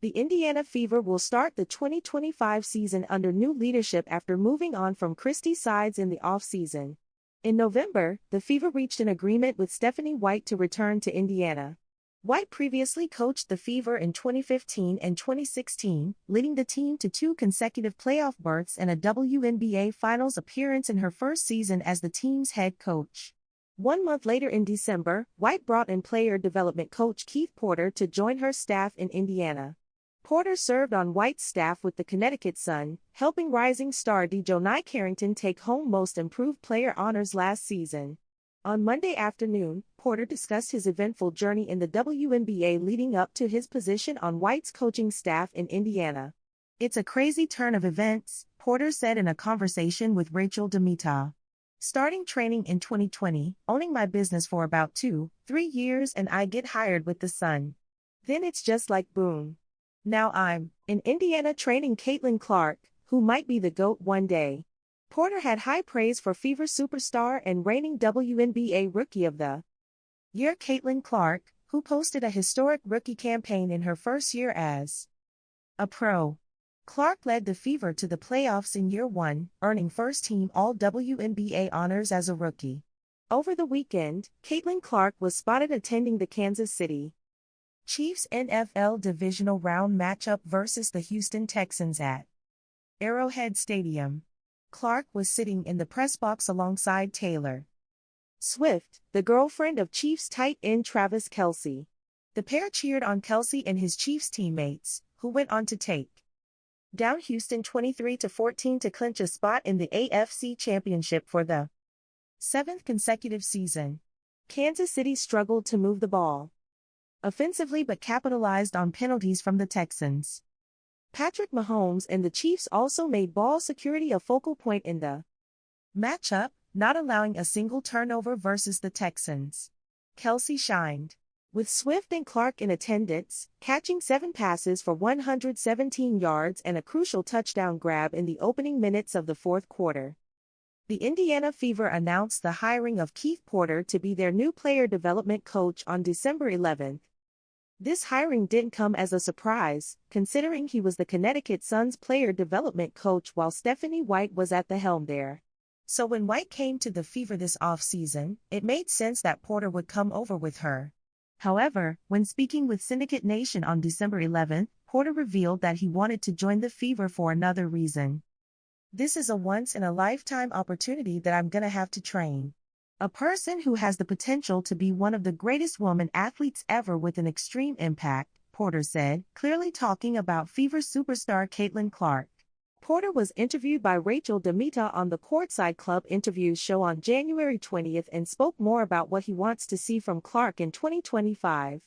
The Indiana Fever will start the 2025 season under new leadership after moving on from Christie sides in the offseason. In November, the Fever reached an agreement with Stephanie White to return to Indiana. White previously coached the Fever in 2015 and 2016, leading the team to 2 consecutive playoff berths and a WNBA Finals appearance in her first season as the team's head coach. 1 month later in December, White brought in player development coach Keith Porter to join her staff in Indiana. Porter served on White's staff with the Connecticut Sun, helping rising star DeJohnai Carrington take home Most Improved Player honors last season. On Monday afternoon, Porter discussed his eventful journey in the WNBA leading up to his position on White's coaching staff in Indiana. "It's a crazy turn of events," Porter said in a conversation with Rachel DeMita. "Starting training in 2020, owning my business for about 2-3 years, and I get hired with the Sun. Then it's just like boom. Now I'm in Indiana training Caitlin Clark, who might be the GOAT one day." Porter had high praise for Fever superstar and reigning WNBA Rookie of the Year Caitlin Clark, who posted a historic rookie campaign in her first year as a pro. Clark led the Fever to the playoffs in year 1, earning first-team All-WNBA honors as a rookie. Over the weekend, Caitlin Clark was spotted attending the Kansas City Chiefs NFL divisional round matchup versus the Houston Texans at Arrowhead Stadium. Clark was sitting in the press box alongside Taylor Swift, the girlfriend of Chiefs tight end Travis Kelce. The pair cheered on Kelce and his Chiefs teammates, who went on to take down Houston 23-14 to clinch a spot in the AFC Championship for the 7th consecutive season. Kansas City struggled to move the ball offensively but capitalized on penalties from the Texans. Patrick Mahomes and the Chiefs also made ball security a focal point in the matchup, not allowing a single turnover versus the Texans. Kelce shined, with Swift and Clark in attendance, catching 7 passes for 117 yards and a crucial touchdown grab in the opening minutes of the fourth quarter. The Indiana Fever announced the hiring of Keith Porter to be their new player development coach on December 11. This hiring didn't come as a surprise, considering he was the Connecticut Sun's player development coach while Stephanie White was at the helm there. So when White came to the Fever this offseason, it made sense that Porter would come over with her. However, when speaking with Syndicate Nation on December 11, Porter revealed that he wanted to join the Fever for another reason. "This is a once-in-a-lifetime opportunity that I'm gonna have to train a person who has the potential to be one of the greatest women athletes ever with an extreme impact," Porter said, clearly talking about Fever superstar Caitlin Clark. Porter was interviewed by Rachel DeMita on the Courtside Club Interviews show on January 20 and spoke more about what he wants to see from Clark in 2025.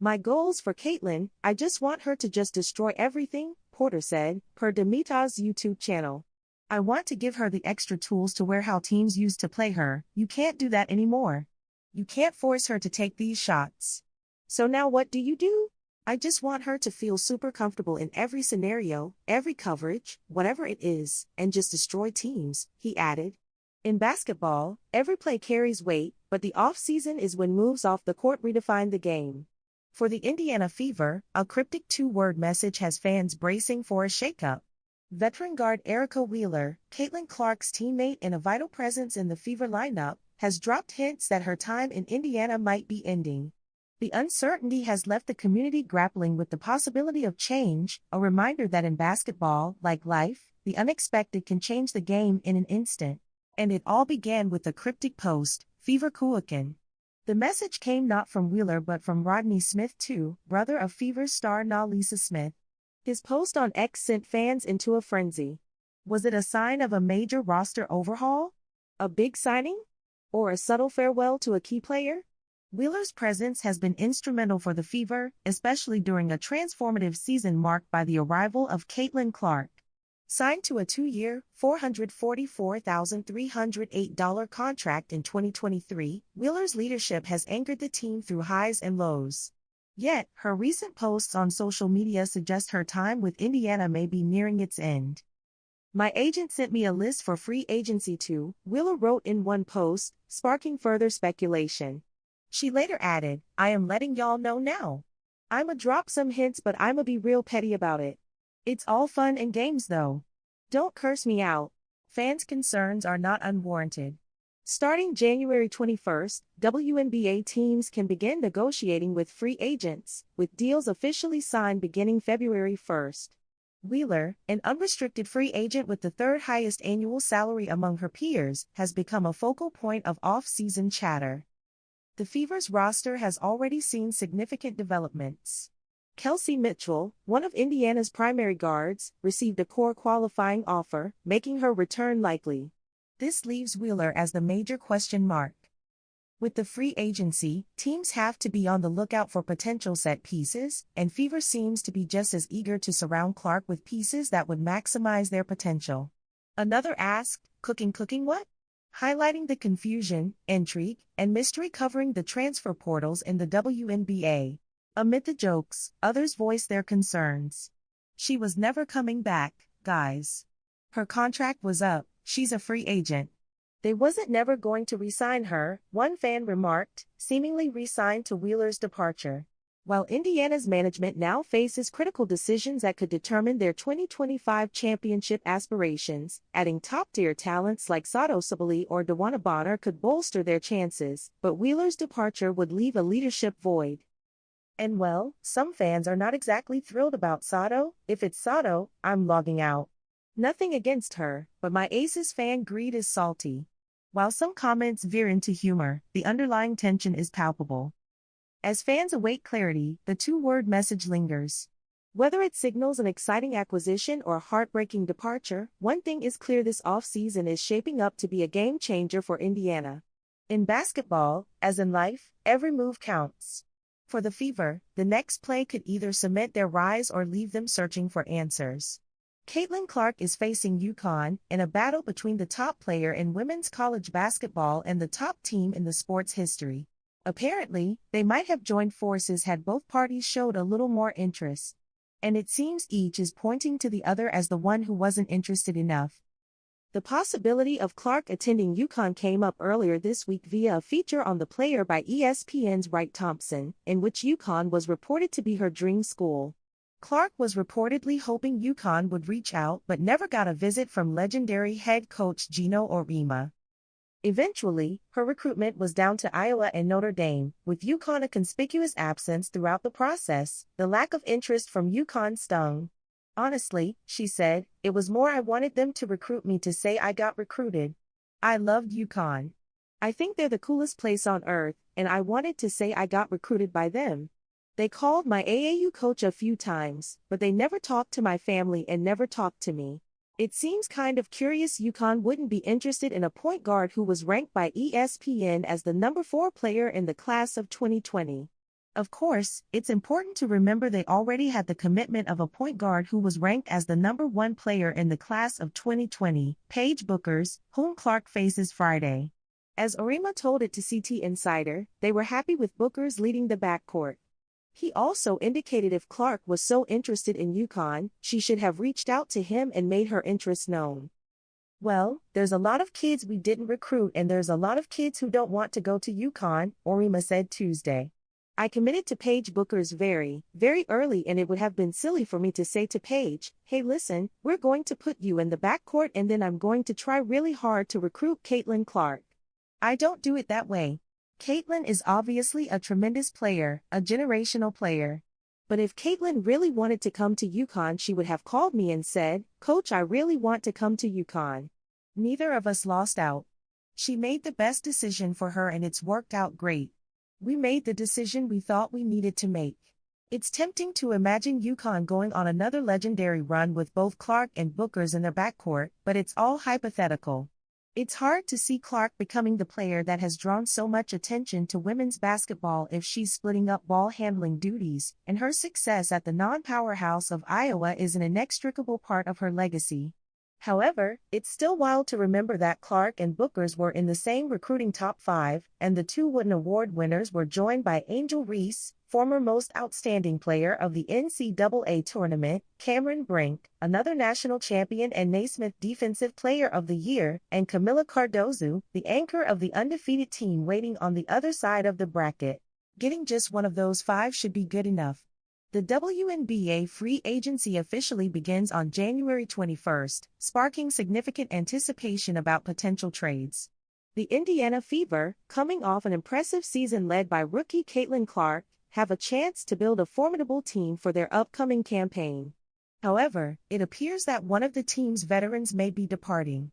"My goals for Caitlin, I just want her to just destroy everything," Porter said, per DeMita's YouTube channel. "I want to give her the extra tools to where how teams used to play her. You can't do that anymore. You can't force her to take these shots. So now what do you do? I just want her to feel super comfortable in every scenario, every coverage, whatever it is, and just destroy teams," he added. In basketball, every play carries weight, but the off-season is when moves off the court redefine the game. For the Indiana Fever, a cryptic 2-word message has fans bracing for a shakeup. Veteran guard Erica Wheeler, Caitlin Clark's teammate and a vital presence in the Fever lineup, has dropped hints that her time in Indiana might be ending. The uncertainty has left the community grappling with the possibility of change, a reminder that in basketball, like life, the unexpected can change the game in an instant. And it all began with a cryptic post, "Fever Kuokin." The message came not from Wheeler but from Rodney Smith too, brother of Fever star Nalisa Smith. His post on X sent fans into a frenzy. Was it a sign of a major roster overhaul? A big signing? Or a subtle farewell to a key player? Wheeler's presence has been instrumental for the Fever, especially during a transformative season marked by the arrival of Caitlin Clark. Signed to a 2-year, $444,308 contract in 2023, Wheeler's leadership has anchored the team through highs and lows. Yet, her recent posts on social media suggest her time with Indiana may be nearing its end. "My agent sent me a list for free agency too," Wheeler wrote in one post, sparking further speculation. She later added, "I am letting y'all know now. I'ma drop some hints, but I'ma be real petty about it. It's all fun and games though. Don't curse me out. Fans' concerns are not unwarranted. Starting January 21st, WNBA teams can begin negotiating with free agents, with deals officially signed beginning February 1st. Wheeler, an unrestricted free agent with the third highest annual salary among her peers, has become a focal point of off-season chatter. The Fever's roster has already seen significant developments. Kelsey Mitchell, one of Indiana's primary guards, received a core qualifying offer, making her return likely. This leaves Wheeler as the major question mark. With the free agency, teams have to be on the lookout for potential set pieces, and Fever seems to be just as eager to surround Clark with pieces that would maximize their potential. Another asked, cooking what? Highlighting the confusion, intrigue, and mystery covering the transfer portals in the WNBA. Amid the jokes, others voiced their concerns. She was never coming back, guys. Her contract was up, she's a free agent. They wasn't never going to re-sign her, one fan remarked, seemingly re-signed to Wheeler's departure. While Indiana's management now faces critical decisions that could determine their 2025 championship aspirations, adding top-tier talents like Sato Sabally or Dawana Bonner could bolster their chances, but Wheeler's departure would leave a leadership void. And well, some fans are not exactly thrilled about Sato. If it's Sato, I'm logging out. Nothing against her, but my Aces fan greed is salty. While some comments veer into humor, the underlying tension is palpable. As fans await clarity, the two-word message lingers. Whether it signals an exciting acquisition or a heartbreaking departure, one thing is clear: this offseason is shaping up to be a game-changer for Indiana. In basketball, as in life, every move counts. For the Fever, the next play could either cement their rise or leave them searching for answers. Caitlin Clark is facing UConn in a battle between the top player in women's college basketball and the top team in the sport's history. Apparently, they might have joined forces had both parties showed a little more interest. And it seems each is pointing to the other as the one who wasn't interested enough. The possibility of Clark attending UConn came up earlier this week via a feature on the player by ESPN's Wright Thompson, in which UConn was reported to be her dream school. Clark was reportedly hoping UConn would reach out but never got a visit from legendary head coach Gino Auriemma. Eventually, her recruitment was down to Iowa and Notre Dame, with UConn a conspicuous absence throughout the process. The lack of interest from UConn stung. Honestly, she said, it was more I wanted them to recruit me to say I got recruited. I loved UConn. I think they're the coolest place on earth, and I wanted to say I got recruited by them. They called my AAU coach a few times, but they never talked to my family and never talked to me. It seems kind of curious UConn wouldn't be interested in a point guard who was ranked by ESPN as the number 4 player in the class of 2020. Of course, it's important to remember they already had the commitment of a point guard who was ranked as the number 1 player in the class of 2020, Paige Bueckers, whom Clark faces Friday. As Auriemma told it to CT Insider, they were happy with Bueckers leading the backcourt. He also indicated if Clark was so interested in UConn, she should have reached out to him and made her interest known. Well, there's a lot of kids we didn't recruit and there's a lot of kids who don't want to go to UConn, Auriemma said Tuesday. I committed to Paige Bueckers very, very early, and it would have been silly for me to say to Paige, hey listen, we're going to put you in the backcourt and then I'm going to try really hard to recruit Caitlin Clark. I don't do it that way. Caitlin is obviously a tremendous player, a generational player. But if Caitlin really wanted to come to UConn, she would have called me and said, Coach, I really want to come to UConn. Neither of us lost out. She made the best decision for her and it's worked out great. We made the decision we thought we needed to make. It's tempting to imagine UConn going on another legendary run with both Clark and Bueckers in their backcourt, but it's all hypothetical. It's hard to see Clark becoming the player that has drawn so much attention to women's basketball if she's splitting up ball handling duties, and her success at the non-powerhouse of Iowa is an inextricable part of her legacy. However, it's still wild to remember that Clark and Bueckers were in the same recruiting top 5, and the two Wooden Award winners were joined by Angel Reese, former Most Outstanding Player of the NCAA Tournament, Cameron Brink, another national champion and Naismith Defensive Player of the Year, and Camila Cardozo, the anchor of the undefeated team waiting on the other side of the bracket. Getting just one of those 5 should be good enough. The WNBA free agency officially begins on January 21st, sparking significant anticipation about potential trades. The Indiana Fever, coming off an impressive season led by rookie Caitlin Clark, have a chance to build a formidable team for their upcoming campaign. However, it appears that one of the team's veterans may be departing.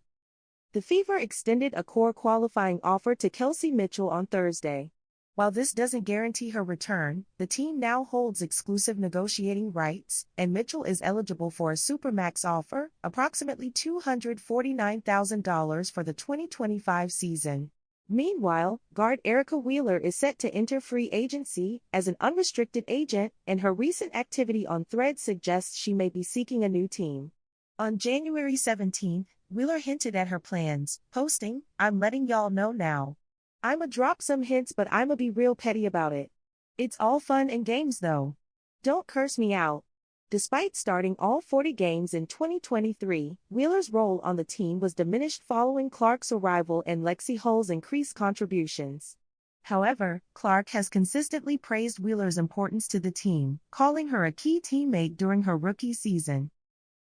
The Fever extended a core qualifying offer to Kelsey Mitchell on Thursday. While this doesn't guarantee her return, the team now holds exclusive negotiating rights, and Mitchell is eligible for a Supermax offer, approximately $249,000 for the 2025 season. Meanwhile, guard Erica Wheeler is set to enter free agency as an unrestricted agent, and her recent activity on Threads suggests she may be seeking a new team. On January 17, Wheeler hinted at her plans, posting, "I'm letting y'all know now. I'ma drop some hints, but I'ma be real petty about it. It's all fun and games though. Don't curse me out." Despite starting all 40 games in 2023, Wheeler's role on the team was diminished following Clark's arrival and Lexie Hull's increased contributions. However, Clark has consistently praised Wheeler's importance to the team, calling her a key teammate during her rookie season.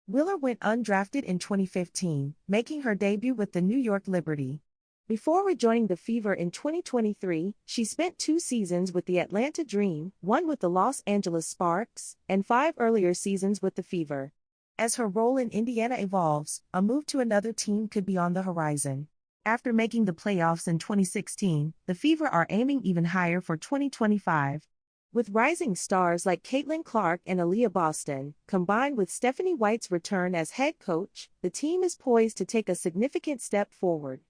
Wheeler went undrafted in 2015, making her debut with the New York Liberty. Before rejoining the Fever in 2023, she spent 2 seasons with the Atlanta Dream, 1 with the Los Angeles Sparks, and 5 earlier seasons with the Fever. As her role in Indiana evolves, a move to another team could be on the horizon. After making the playoffs in 2016, the Fever are aiming even higher for 2025. With rising stars like Caitlin Clark and Aaliyah Boston, combined with Stephanie White's return as head coach, the team is poised to take a significant step forward.